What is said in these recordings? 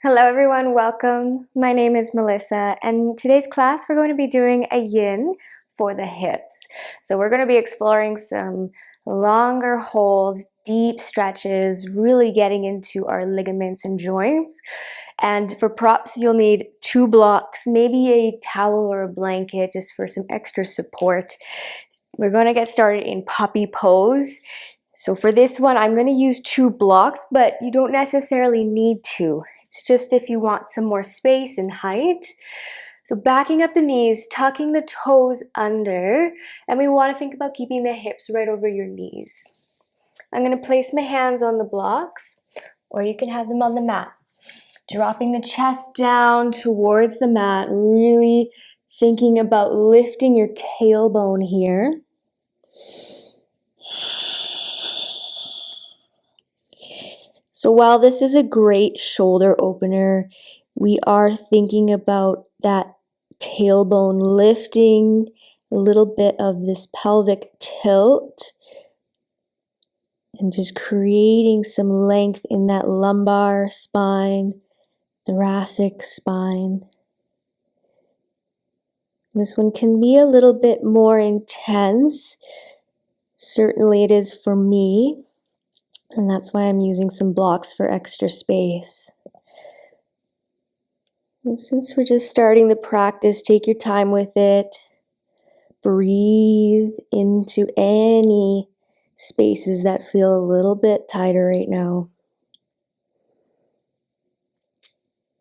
Hello everyone, welcome. My name is Melissa, and today's class we're going to be doing a yin for the hips. So we're going to be exploring some longer holds, deep stretches, really getting into our ligaments and joints. And for props, you'll need 2 blocks, maybe a towel or a blanket just for some extra support. We're going to get started in puppy pose. So for this one, I'm going to use 2 blocks, but you don't necessarily need to. It's just if you want some more space and height. So backing up the knees, tucking the toes under, and we want to think about keeping the hips right over your knees. I'm going to place my hands on the blocks, or you can have them on the mat. Dropping the chest down towards the mat, really thinking about lifting your tailbone here. So while this is a great shoulder opener, we are thinking about that tailbone lifting, a little bit of this pelvic tilt, and just creating some length in that lumbar spine, thoracic spine. This one can be a little bit more intense. Certainly it is for me. And that's why I'm using some blocks for extra space. And since we're just starting the practice, take your time with it. Breathe into any spaces that feel a little bit tighter right now.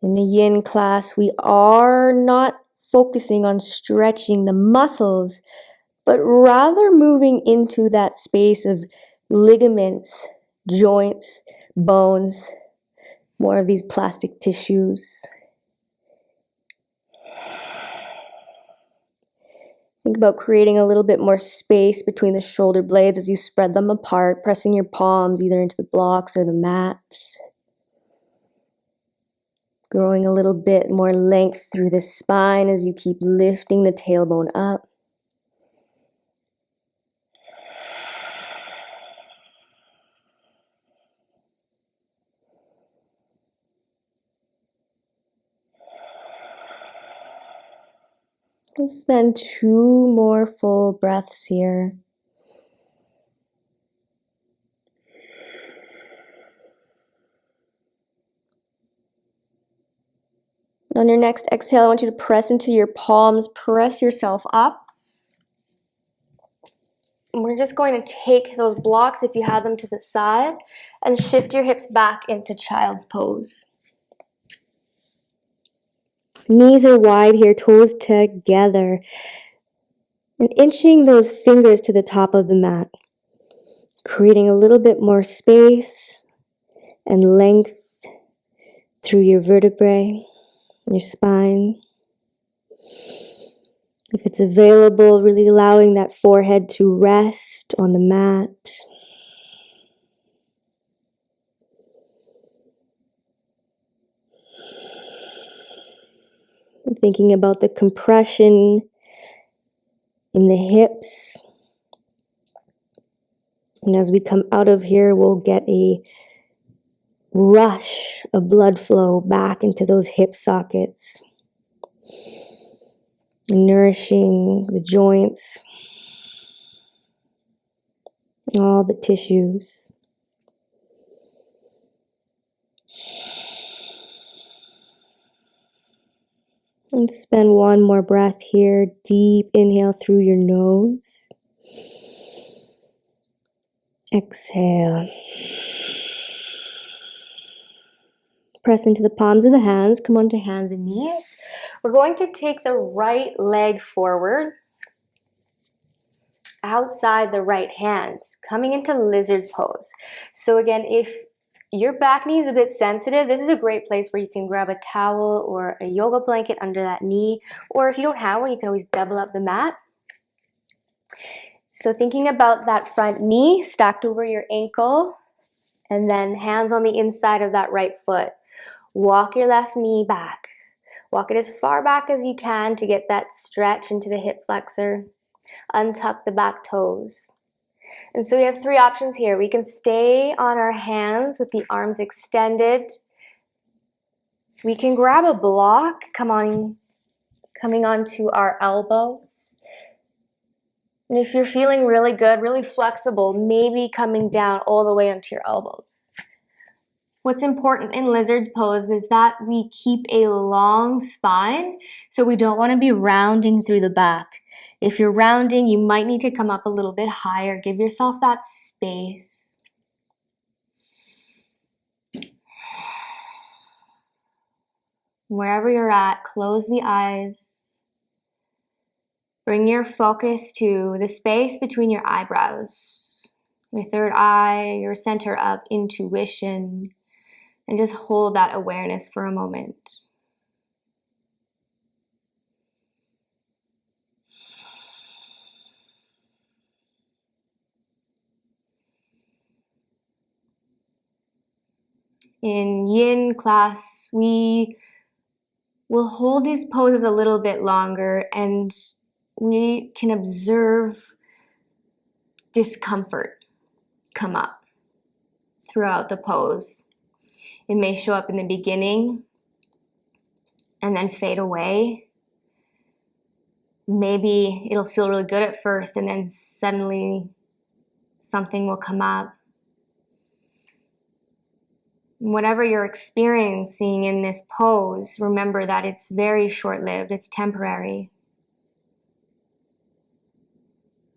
In the yin class, we are not focusing on stretching the muscles, but rather moving into that space of ligaments, joints, bones, more of these plastic tissues. Think about creating a little bit more space between the shoulder blades as you spread them apart, pressing your palms either into the blocks or the mat. Growing a little bit more length through the spine as you keep lifting the tailbone up. Let's spend 2 more full breaths here. On your next exhale, I want you to press into your palms, press yourself up. And we're just going to take those blocks, if you have them, to the side and shift your hips back into child's pose. Knees are wide here, toes together. And inching those fingers to the top of the mat, creating a little bit more space and length through your vertebrae, your spine. If it's available, really allowing that forehead to rest on the mat. Thinking about the compression in the hips. And as we come out of here, we'll get a rush of blood flow back into those hip sockets, nourishing the joints, all the tissues. And spend 1 more breath here. Deep inhale through your nose. Exhale. Press into the palms of the hands. Come onto hands and knees. We're going to take the right leg forward, outside the right hand, coming into lizard's pose. So again, if your back knee is a bit sensitive, this is a great place where you can grab a towel or a yoga blanket under that knee, or if you don't have one, you can always double up the mat. So thinking about that front knee stacked over your ankle, and then hands on the inside of that right foot. Walk your left knee back. Walk it as far back as you can to get that stretch into the hip flexor. Untuck the back toes. And so we have 3 options here. We can stay on our hands with the arms extended, We can grab a block, coming onto our elbows. And if you're feeling really good, really flexible, maybe coming down all the way onto your elbows. What's important in lizard's pose is that we keep a long spine, so we don't want to be rounding through the back. If you're rounding, you might need to come up a little bit higher. Give yourself that space. Wherever you're at, close the eyes. Bring your focus to the space between your eyebrows, your third eye, your center of intuition, and just hold that awareness for a moment. In Yin class, we will hold these poses a little bit longer, and we can observe discomfort come up throughout the pose. It may show up in the beginning and then fade away. Maybe it'll feel really good at first and then suddenly something will come up. Whatever you're experiencing in this pose, remember that it's very short-lived, it's temporary.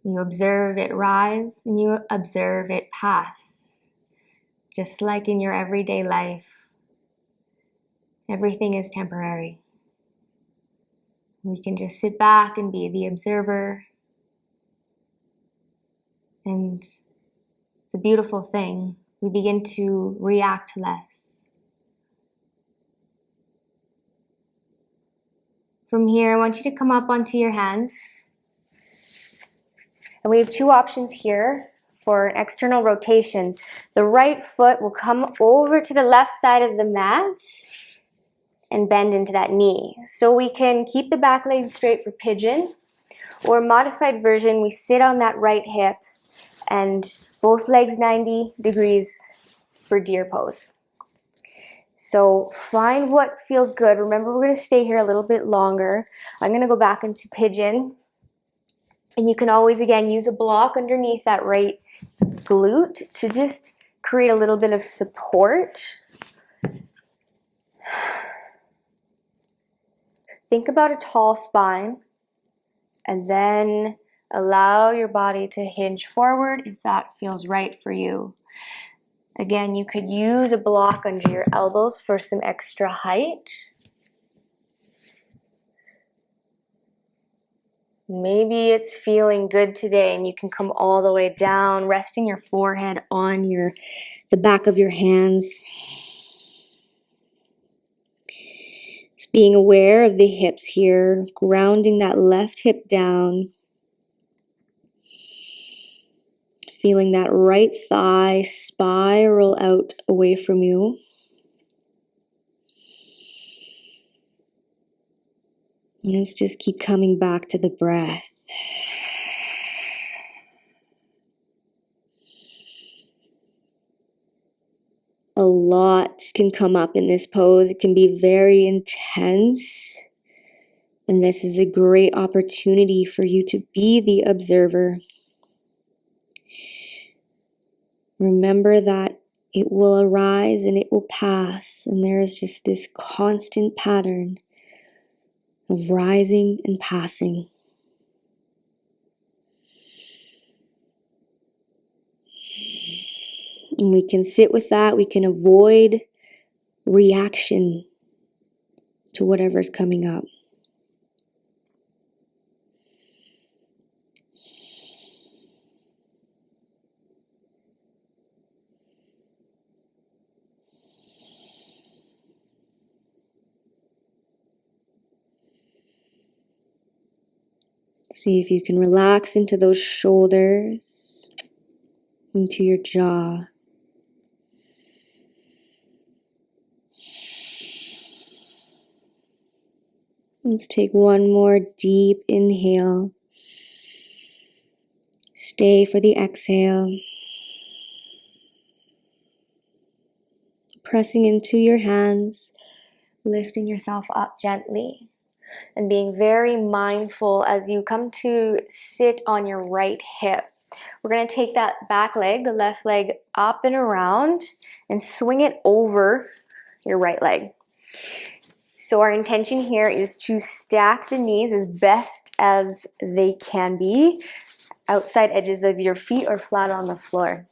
You observe it rise and you observe it pass. Just like in your everyday life, everything is temporary. We can just sit back and be the observer. And it's a beautiful thing. We begin to react less. From here, I want you to come up onto your hands. And we have two options here for an external rotation. The right foot will come over to the left side of the mat and bend into that knee. So we can keep the back leg straight for pigeon, or modified version, we sit on that right hip and both legs 90 degrees for deer pose. So find what feels good. Remember, we're going to stay here a little bit longer. I'm going to go back into pigeon. And you can always, again, use a block underneath that right glute to just create a little bit of support. Think about a tall spine, and then allow your body to hinge forward if that feels right for you. Again, you could use a block under your elbows for some extra height. Maybe it's feeling good today and you can come all the way down, resting your forehead on the back of your hands. Just being aware of the hips here, grounding that left hip down. Feeling that right thigh spiral out away from you. Let's just keep coming back to the breath. A lot can come up in this pose. It can be very intense. And this is a great opportunity for you to be the observer. Remember that it will arise and it will pass. And there is just this constant pattern of rising and passing. And we can sit with that. We can avoid reaction to whatever's coming up. See if you can relax into those shoulders, into your jaw. Let's take one more deep inhale. Stay for the exhale. Pressing into your hands, lifting yourself up gently and being very mindful as you come to sit on your right hip. We're going to take that back leg, the left leg, up and around and swing it over your right leg. So our intention here is to stack the knees as best as they can be, outside edges of your feet or flat on the floor.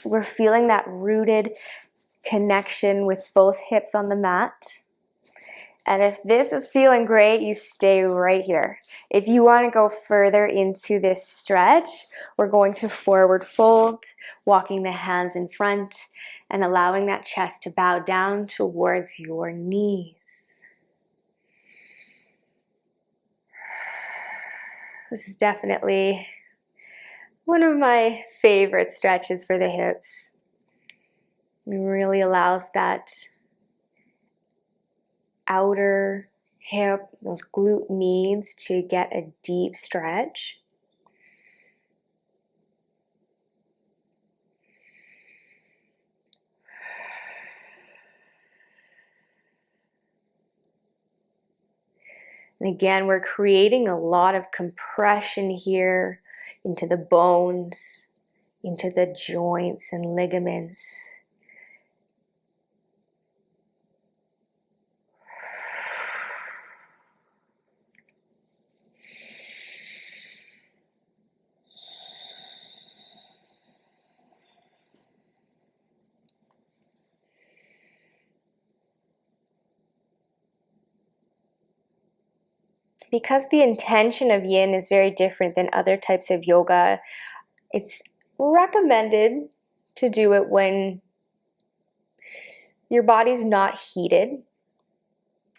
We're feeling that rooted connection with both hips on the mat. And if this is feeling great, you stay right here. If you want to go further into this stretch, we're going to forward fold, walking the hands in front and allowing that chest to bow down towards your knees. This is definitely one of my favorite stretches for the hips. It really allows that outer hip, those glute meads, to get a deep stretch. And again, we're creating a lot of compression here into the bones, into the joints and ligaments. Because the intention of yin is very different than other types of yoga, it's recommended to do it when your body's not heated.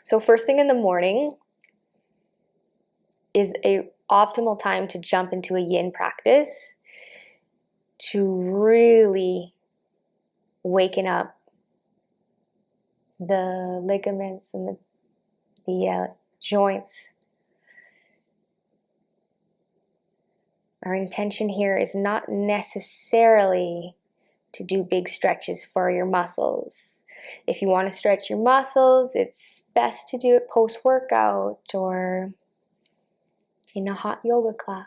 So first thing in the morning is a optimal time to jump into a yin practice to really waken up the ligaments and the joints. Our intention here is not necessarily to do big stretches for your muscles. If you want to stretch your muscles, it's best to do it post-workout or in a hot yoga class.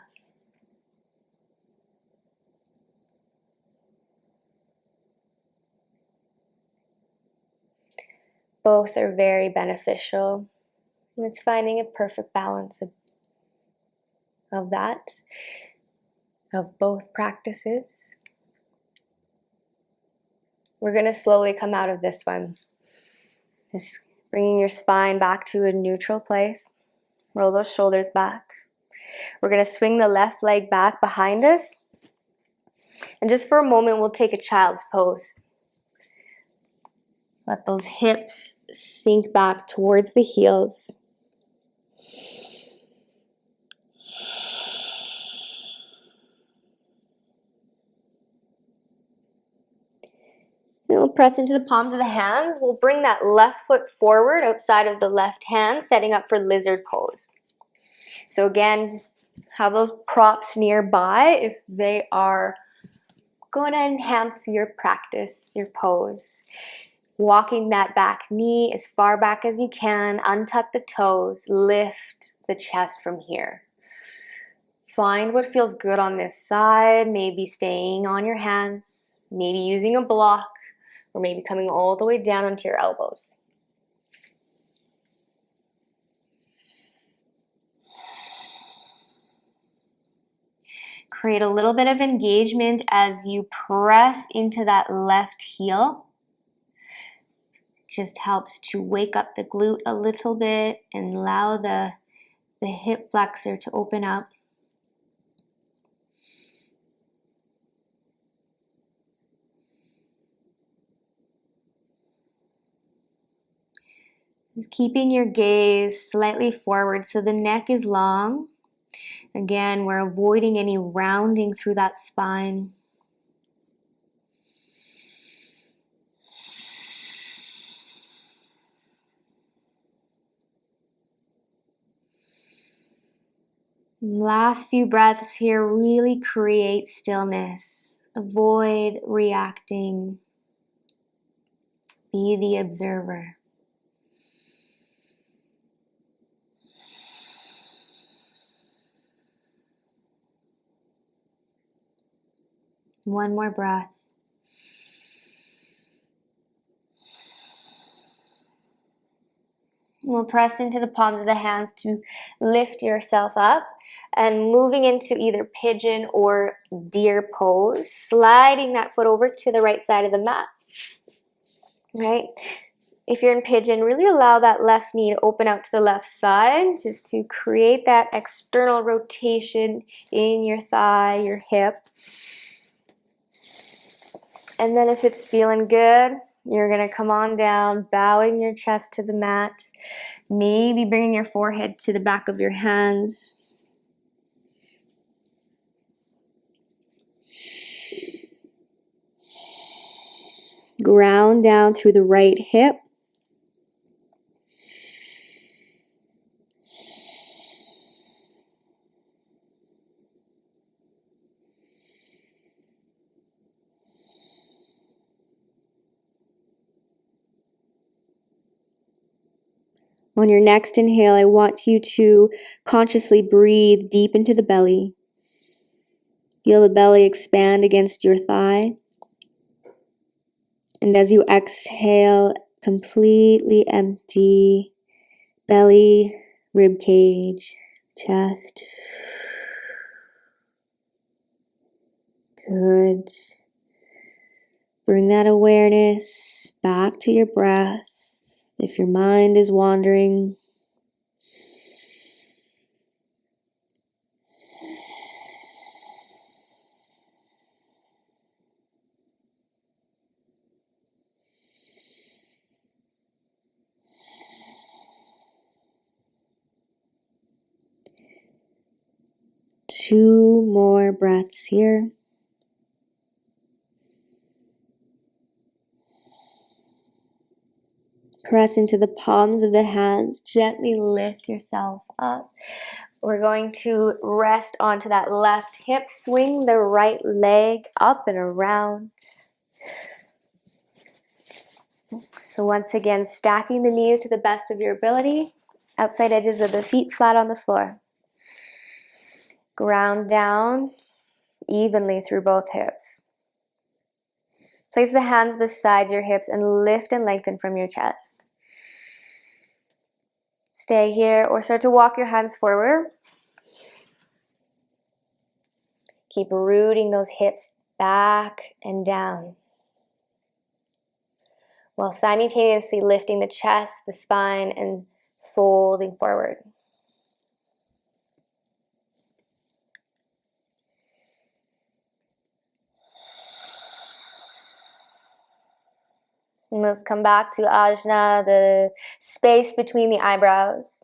Both are very beneficial. It's finding a perfect balance of that, of both practices. We're going to slowly come out of this one. Just bringing your spine back to a neutral place. Roll those shoulders back. We're going to swing the left leg back behind us. And just for a moment, we'll take a child's pose. Let those hips sink back towards the heels. Then we'll press into the palms of the hands. We'll bring that left foot forward outside of the left hand, setting up for lizard pose. So again, have those props nearby if they are going to enhance your practice, your pose. Walking that back knee as far back as you can, untuck the toes, lift the chest from here. Find what feels good on this side, maybe staying on your hands, maybe using a block, or maybe coming all the way down onto your elbows. Create a little bit of engagement as you press into that left heel. Just helps to wake up the glute a little bit and allow the hip flexor to open up. Just keeping your gaze slightly forward so the neck is long. Again, we're avoiding any rounding through that spine. Last few breaths here, really create stillness. Avoid reacting. Be the observer. One more breath. We'll press into the palms of the hands to lift yourself up and moving into either pigeon or deer pose, sliding that foot over to the right side of the mat. Right? If you're in pigeon, really allow that left knee to open out to the left side just to create that external rotation in your thigh, your hip. And then if it's feeling good, you're going to come on down, bowing your chest to the mat, maybe bringing your forehead to the back of your hands. Ground down through the right hip. On your next inhale, I want you to consciously breathe deep into the belly. Feel the belly expand against your thigh. And as you exhale, completely empty belly, rib cage, chest. Good. Bring that awareness back to your breath. If your mind is wandering, two more breaths here. Press into the palms of the hands. Gently lift yourself up. We're going to rest onto that left hip. Swing the right leg up and around. So once again, stacking the knees to the best of your ability. Outside edges of the feet flat on the floor. Ground down evenly through both hips. Place the hands beside your hips and lift and lengthen from your chest. Stay here or start to walk your hands forward. Keep rooting those hips back and down, while simultaneously lifting the chest, the spine, and folding forward. And let's come back to Ajna, the space between the eyebrows.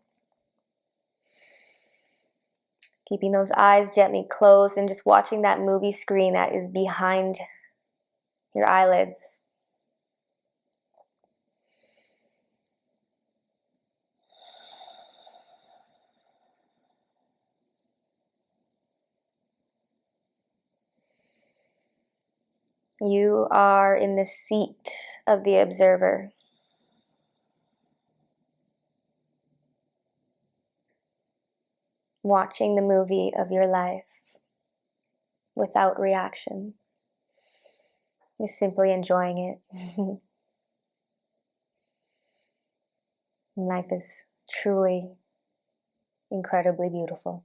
Keeping those eyes gently closed and just watching that movie screen that is behind your eyelids. You are in the seat of the observer. Watching the movie of your life without reaction. You're simply enjoying it. Life is truly incredibly beautiful.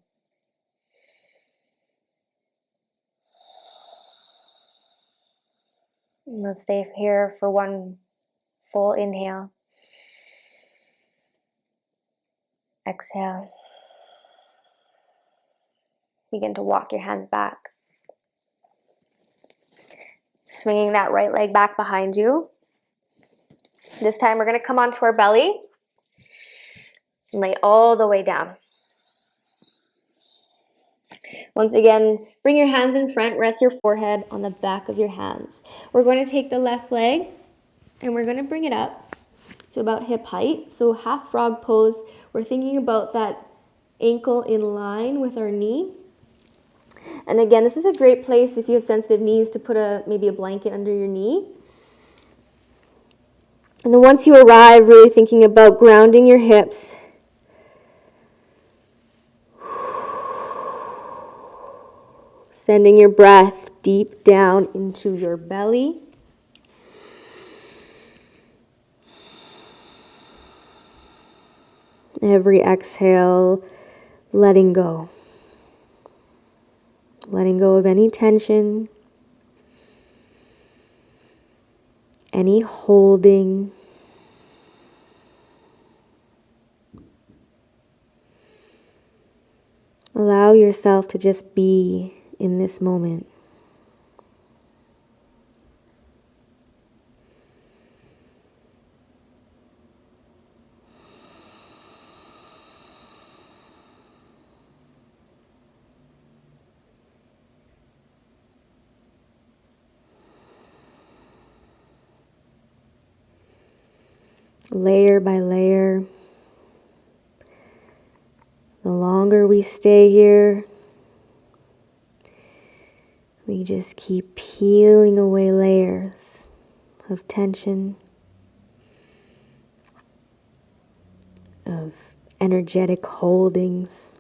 Let's stay here for one full inhale. Exhale. Begin to walk your hands back. Swinging that right leg back behind you. This time we're going to come onto our belly and lay all the way down. Once again, bring your hands in front, rest your forehead on the back of your hands. We're going to take the left leg and we're going to bring it up to about hip height. So half frog pose, we're thinking about that ankle in line with our knee. And again, this is a great place if you have sensitive knees to put maybe a blanket under your knee. And then once you arrive, really thinking about grounding your hips. Sending your breath deep down into your belly. Every exhale, letting go. Letting go of any tension, any holding. Allow yourself to just be in this moment. Layer by layer. The longer we stay here, we just keep peeling away layers of tension, of energetic holdings.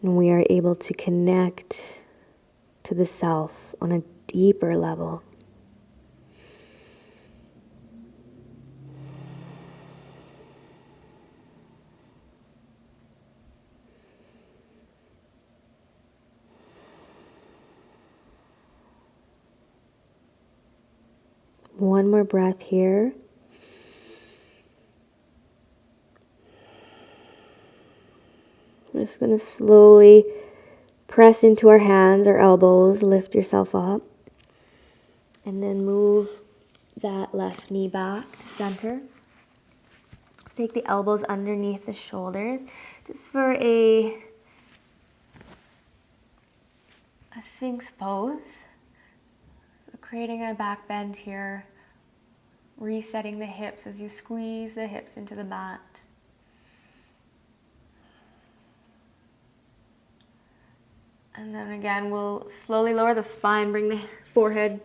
And we are able to connect to the self on a deeper level. One more breath here. We're just going to slowly press into our hands or elbows, lift yourself up, and then move that left knee back to center. Let's take the elbows underneath the shoulders just for a Sphinx pose. So creating a back bend here, resetting the hips as you squeeze the hips into the mat. And then again, we'll slowly lower the spine, bring the forehead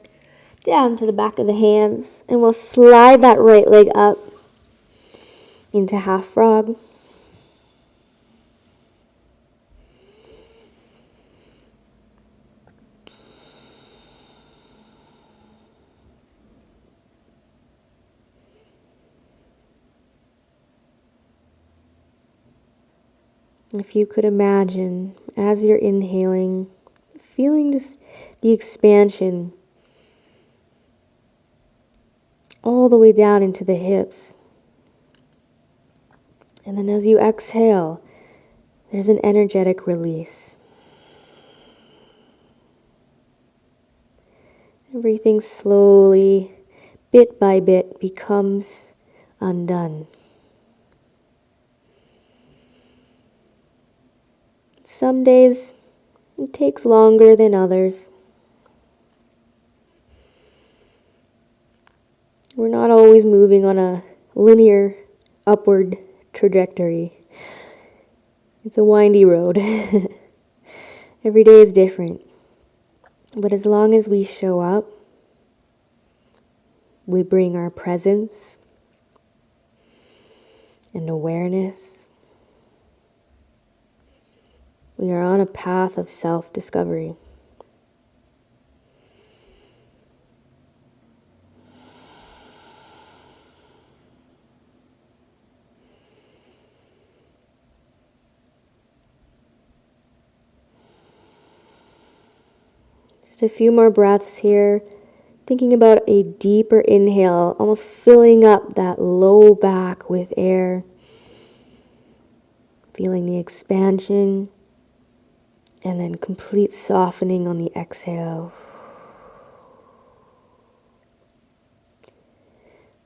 down to the back of the hands, and we'll slide that right leg up into half frog. If you could imagine, as you're inhaling, feeling just the expansion all the way down into the hips. And then as you exhale, there's an energetic release. Everything slowly, bit by bit, becomes undone. Some days it takes longer than others. We're not always moving on a linear upward trajectory. It's a windy road. Every day is different. But as long as we show up, we bring our presence and awareness. We are on a path of self-discovery. Just a few more breaths here. Thinking about a deeper inhale, almost filling up that low back with air. Feeling the expansion. And then complete softening on the exhale.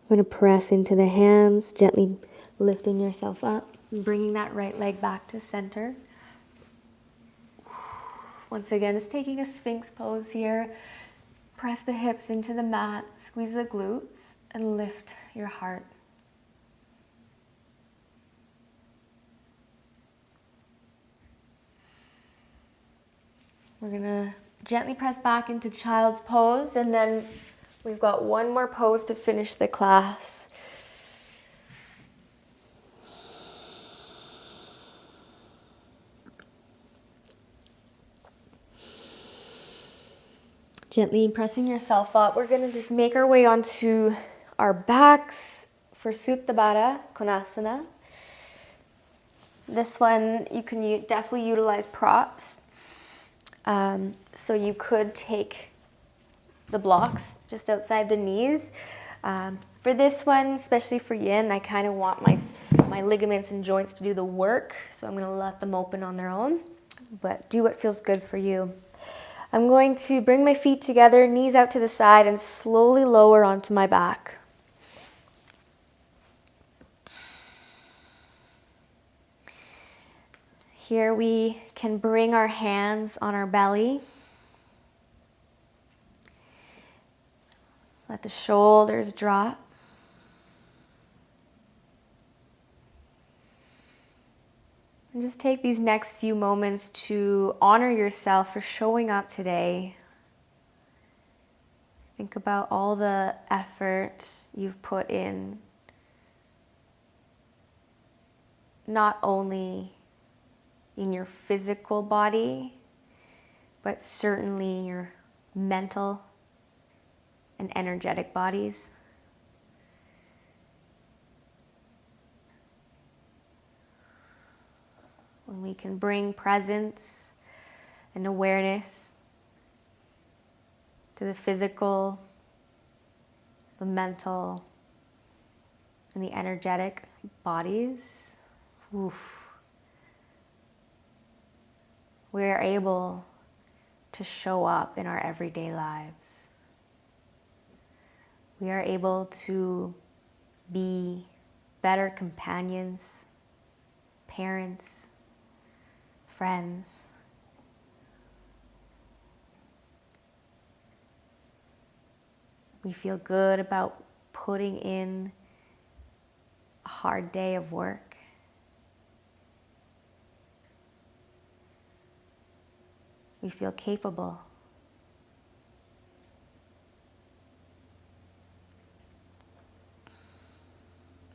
I'm going to press into the hands, gently lifting yourself up and bringing that right leg back to center. Once again, just taking a Sphinx pose here. Press the hips into the mat, squeeze the glutes, and lift your heart. We're going to gently press back into child's pose, and then we've got one more pose to finish the class. Gently pressing yourself up. We're gonna just make our way onto our backs for Tabata, Konasana. This one, you can definitely utilize props. So you could take the blocks just outside the knees. For this one, especially for Yin, I kind of want my ligaments and joints to do the work, so I'm going to let them open on their own, but do what feels good for you. I'm going to bring my feet together, knees out to the side, and slowly lower onto my back. Here we can bring our hands on our belly. Let the shoulders drop. And just take these next few moments to honor yourself for showing up today. Think about all the effort you've put in, not only in your physical body, but certainly your mental and energetic bodies. When we can bring presence and awareness to the physical, the mental, and the energetic bodies, we are able to show up in our everyday lives. We are able to be better companions, parents, friends. We feel good about putting in a hard day of work. We feel capable.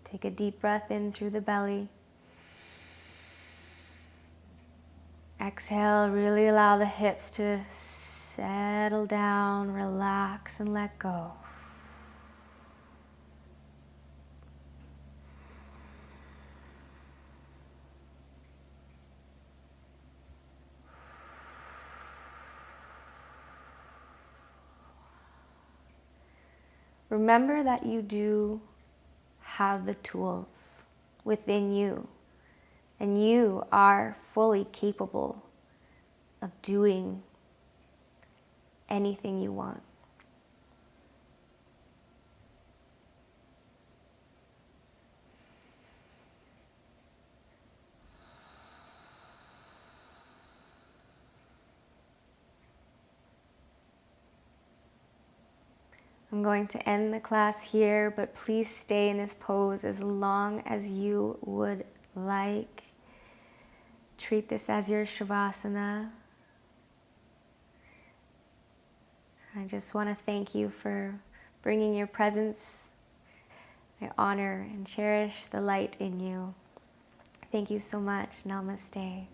Take a deep breath in through the belly. Exhale, really allow the hips to settle down, relax, and let go. Remember that you do have the tools within you, and you are fully capable of doing anything you want. I'm going to end the class here, but please stay in this pose as long as you would like. Treat this as your Shavasana. I just want to thank you for bringing your presence. I honor and cherish the light in you. Thank you so much. Namaste.